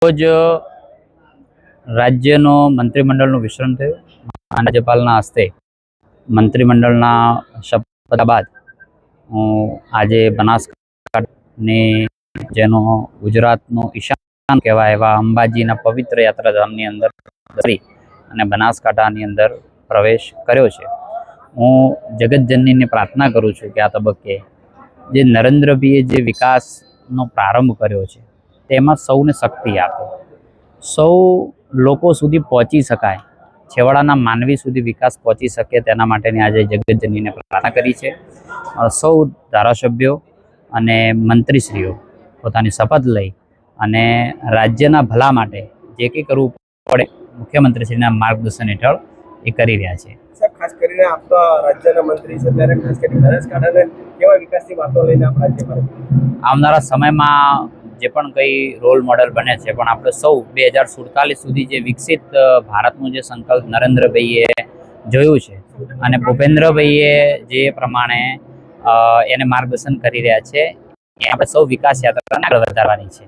રોજ રાજ્યનો મંત્રીમંડળનું વિસ્તરણ થયું. રાજ્યપાલના હસ્તે મંત્રીમંડળના શપથ બાદ આજે બનાસકાંઠાની જેનો ગુજરાતનું ઈશાન કહેવાય એવા અંબાજીના પવિત્ર યાત્રાધામની અંદર અને બનાસકાંઠાની અંદર પ્રવેશ કર્યો છે. હું જગતજનનીને પ્રાર્થના કરું છું કે આ તબક્કે જે નરેન્દ્રભાઈએ જે વિકાસનો પ્રારંભ કર્યો છે તેમાં સૌને શક્તિ આપે, સૌ લોકો સુધી પહોંચી શકાય, છેવાડાના માનવી સુધી વિકાસ પહોંચી શકે તેના માટેની આજે જગતજનનીને પ્રાર્થના કરી છે. સૌ ધારાસભ્યો અને મંત્રીશ્રીઓ પોતાની શપથ લઈ અને રાજ્યના ભલા માટે જે કંઈ કરવું પડે મુખ્યમંત્રીશ્રીના માર્ગદર્શન હેઠળ એ કરી રહ્યા છે. ખાસ કરીને આપણા રાજ્યના મંત્રી છે ત્યારે ખાસ કરીને બનાસકાંઠાને કેવા વિકાસની વાતો લઈને આપણા રાજ્યમાં આવનારા સમયમાં જે પણ કંઈ રોલ મોડેલ બને છે, પણ આપણે સૌ 2047 સુધી જે વિકસિત ભારતનું જે સંકલ્પ નરેન્દ્રભાઈએ જોયું છે અને ભૂપેન્દ્રભાઈએ જે પ્રમાણે એને માર્ગદર્શન કરી રહ્યા છે એ આપણે સૌ વિકાસ યાત્રાને આગળ વધારવાની છે.